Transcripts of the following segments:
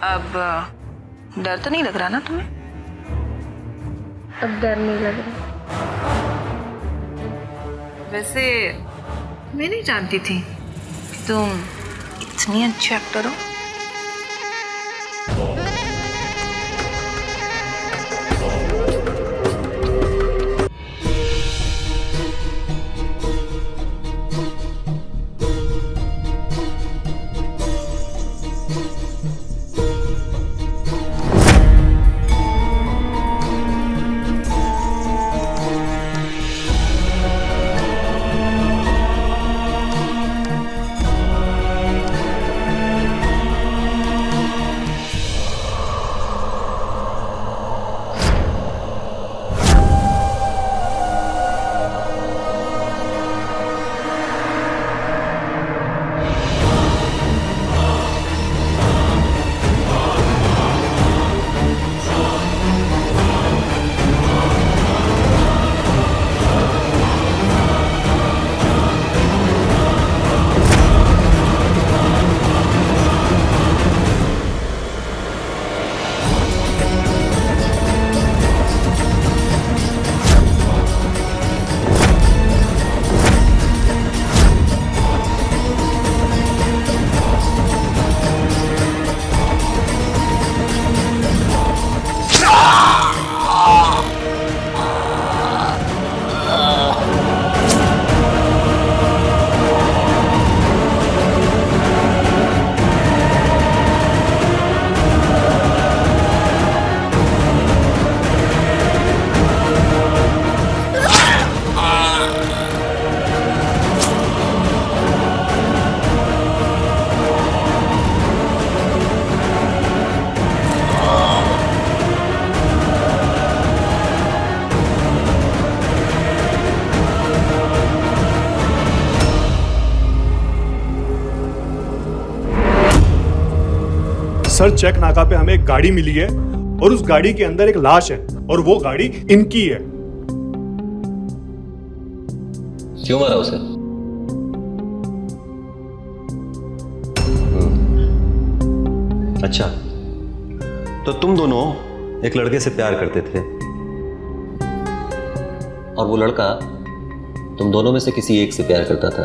अब डर तो नहीं लग रहा ना तुम्हें? अब डर नहीं लग रहा। वैसे मैं नहीं जानती थी कि तुम इतनी अच्छी एक्टर हो। सर, चेक नाका पे हमें एक गाड़ी मिली है और उस गाड़ी के अंदर एक लाश है और वो गाड़ी इनकी है। क्यों मारा उसे? अच्छा, तो तुम दोनों एक लड़के से प्यार करते थे और वो लड़का तुम दोनों में से किसी एक से प्यार करता था,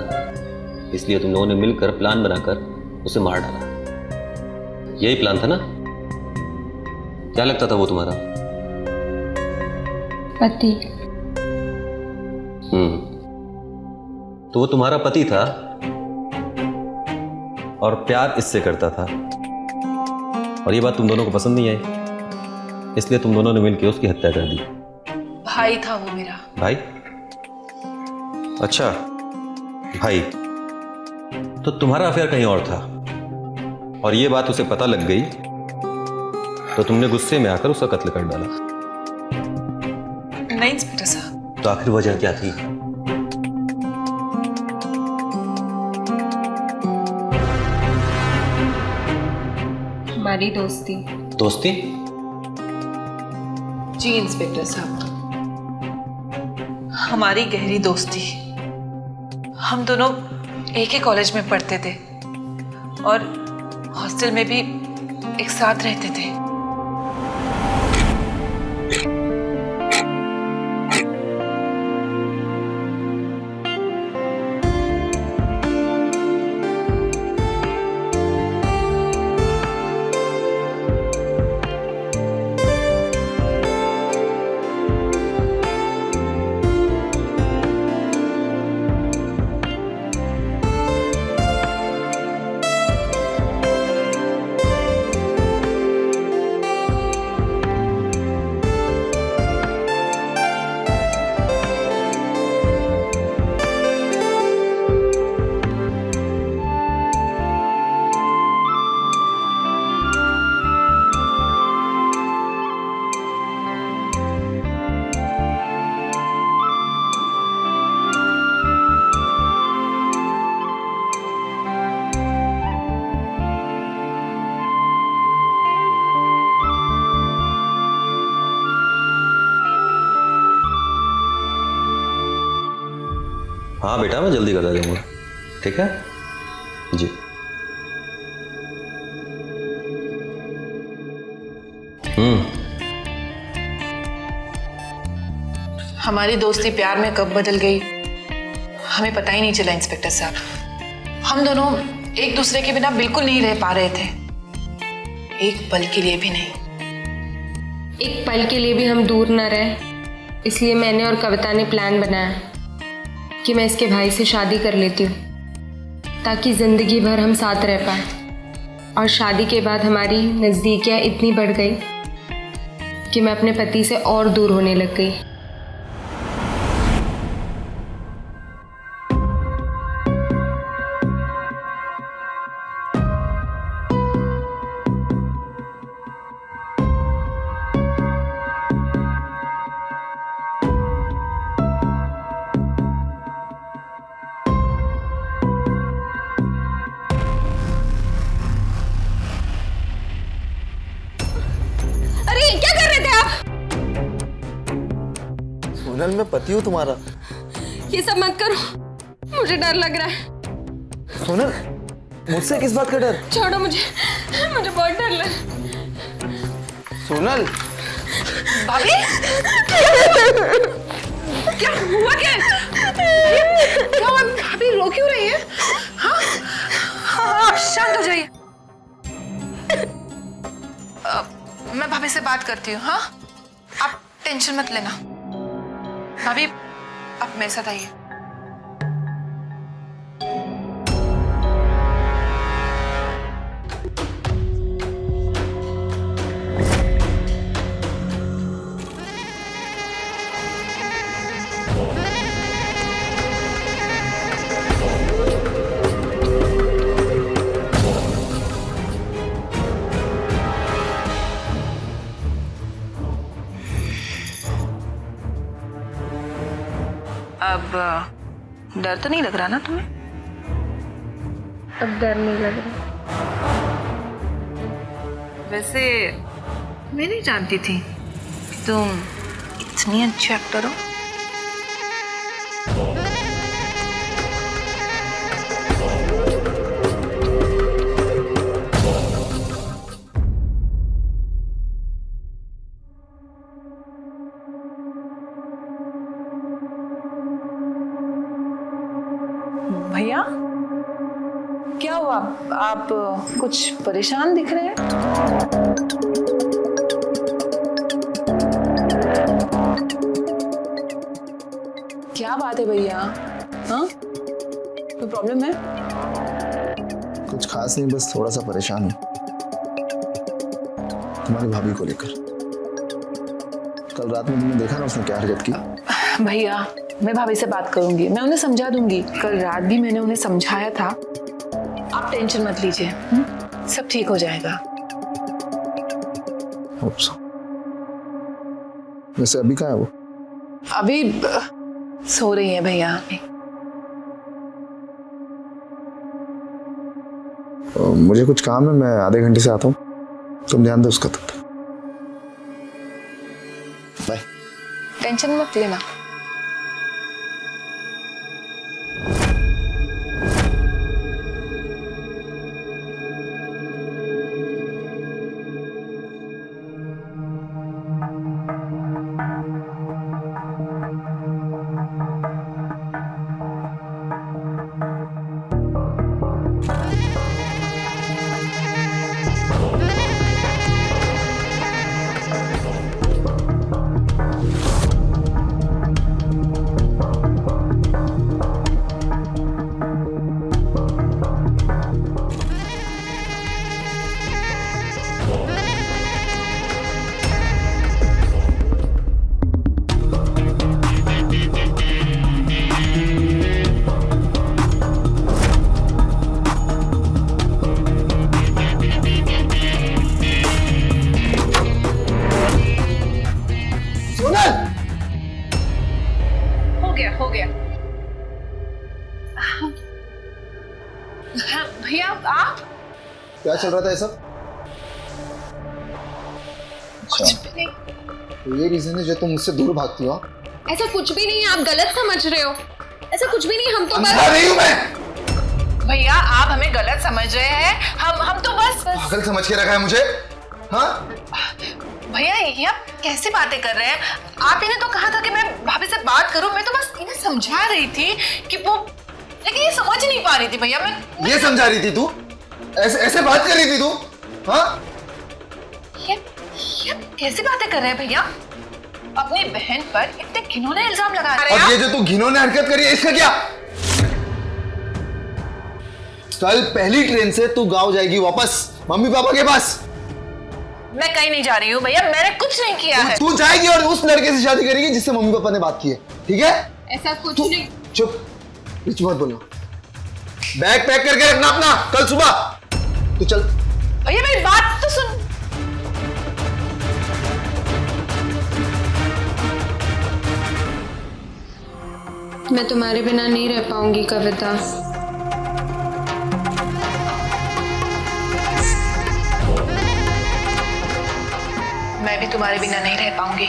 इसलिए तुम लोगों ने मिलकर प्लान बनाकर उसे मार डाला। यही प्लान था ना? क्या लगता था वो तुम्हारा? पति। तो वो तुम्हारा पति था और प्यार इससे करता था, और ये बात तुम दोनों को पसंद नहीं आई, इसलिए तुम दोनों ने मिलकर उसकी हत्या कर दी। भाई था वो मेरा। भाई? अच्छा, भाई। तो तुम्हारा अफेयर कहीं और था और ये बात उसे पता लग गई, तो तुमने गुस्से में आकर उसका कत्ल कर डाला। नहीं इंस्पेक्टर साहब। तो आखिर वजह क्या थी? हमारी दोस्ती। दोस्ती? जी इंस्पेक्टर साहब, हमारी गहरी दोस्ती। हम दोनों एक ही कॉलेज में पढ़ते थे और हॉस्टल में भी एक साथ रहते थे। हाँ बेटा, मैं जल्दी करा दूंगा, ठीक है जी। हमारी दोस्ती प्यार में कब बदल गई हमें पता ही नहीं चला इंस्पेक्टर साहब। हम दोनों एक दूसरे के बिना बिल्कुल नहीं रह पा रहे थे, एक पल के लिए भी नहीं। एक पल के लिए भी हम दूर न रहे, इसलिए मैंने और कविता ने प्लान बनाया कि मैं इसके भाई से शादी कर लेती हूँ ताकि जिंदगी भर हम साथ रह पाए। और शादी के बाद हमारी नज़दीकियाँ इतनी बढ़ गई कि मैं अपने पति से और दूर होने लग गई। क्या कर रहे थे आप? सोनल, मैं पति हूँ तुम्हारा। ये सब मत करो, मुझे डर लग रहा है। सोनल, मुझसे किस बात का डर? छोड़ो मुझे बहुत डर लग रहा है। सोनल, भाभी क्या हुआ? क्या हुआ? भाभी रो क्यों रही है? हाँ आप शांत हो जाइए। मैं भाभी से बात करती हूँ। हाँ आप टेंशन मत लेना। भाभी आप मेरे साथ आइए। अब डर तो नहीं लग रहा ना तुम्हें? अब डर नहीं लग रहा। वैसे मैं नहीं जानती थी कि तुम इतनी अच्छी एक्टर हो। भैया क्या हुआ? आप कुछ परेशान दिख रहे हैं। क्या बात है भैया? हाँ कोई प्रॉब्लम है? कुछ खास नहीं, बस थोड़ा सा परेशान हूँ तुम्हारी भाभी को लेकर। कल रात में तुमने देखा ना उसने क्या हरकत की। भैया मैं भाभी से बात करूंगी, मैं उन्हें समझा दूंगी। कल रात भी मैंने उन्हें समझाया था। आप टेंशन मत लीजिए, सब ठीक हो जाएगा। वैसे अभी कहाँ है वो? अभी सो रही है भैया। मुझे कुछ काम है, मैं आधे घंटे से आता हूँ, तुम ध्यान दो उसका। तब तक बाय। टेंशन मत लेना। हो गया। हाँ, भैया आप क्या चल रहा था ये सब? कुछ भी नहीं। तो ये रीजन है जो तुम मुझसे दूर भागती हो? ऐसा कुछ भी नहीं है, आप गलत समझ रहे हो। ऐसा कुछ भी नहीं, हम तो अंधा नहीं हूं मैं। भैया आप हमें गलत समझ रहे हैं। हम तो बस पागल समझ के रखा है मुझे? हाँ भैया ये आप कैसी बातें कर रहे हैं? आप इन्हें तो कहा था कि मैं भाभी से बात करूं, मैं तो बस इन्हें समझा रही थी कि वो, लेकिन ये समझ नहीं पा रही थी भैया। मैं ये समझा रही थी तू? ऐसे ऐसे बात कर रही थी तू? हाँ? ये कैसी बातें कर रहे हैं भैया? अपनी बहन पर इतने घिनौने इल्जाम लगा रहे हैं और आप। ये जो तू घिनौने हरकत करी है इसका क्या? कल पहली ट्रेन से तू गांव जाएगी वापस मम्मी पापा के पास। मैं कहीं नहीं जा रही हूँ भैया, मैंने कुछ नहीं किया है। तू जाएगी और उस लड़के से शादी करेगी जिससे मम्मी पापा ने बात की है, ठीक है? ऐसा कुछ नहीं। चुप, कुछ मत बोलो। बैग पैक करके रखना अपना, कल सुबह तू चल। भैया मेरी बात तो सुन। मैं तुम्हारे बिना नहीं रह पाऊंगी कविता। मैं भी तुम्हारे बिना नहीं रह पाऊंगी।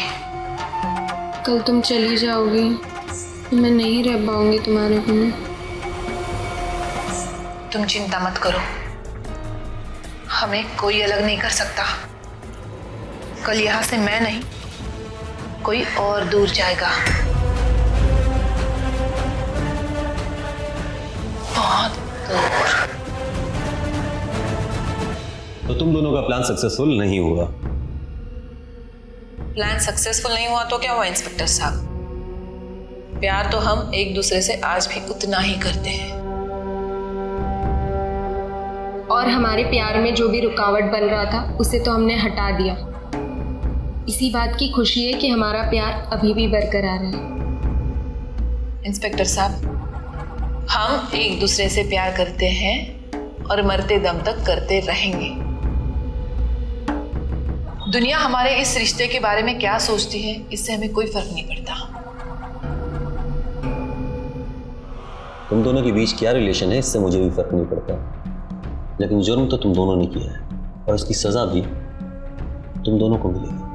कल तुम चली जाओगी, मैं नहीं रह पाऊंगी तुम्हारे बिना। तुम चिंता मत करो, हमें कोई अलग नहीं कर सकता। कल यहां से मैं नहीं, कोई और दूर जाएगा, बहुत दूर। तो तुम दोनों का प्लान सक्सेसफुल नहीं हुआ। प्लान सक्सेसफुल नहीं हुआ तो क्या हुआ इंस्पेक्टर साहब? प्यार तो हम एक दूसरे से आज भी उतना ही करते हैं। और हमारे प्यार में जो भी रुकावट बन रहा था उसे तो हमने हटा दिया। इसी बात की खुशी है कि हमारा प्यार अभी भी बरकरार है। इंस्पेक्टर साहब, हम एक दूसरे से प्यार करते हैं और मरते दम तक करते रहेंगे। दुनिया हमारे इस रिश्ते के बारे में क्या सोचती है इससे हमें कोई फर्क नहीं पड़ता। तुम दोनों के बीच क्या रिलेशन है इससे मुझे भी फर्क नहीं पड़ता, लेकिन जुर्म तो तुम दोनों ने किया है और इसकी सजा भी तुम दोनों को मिलेगी।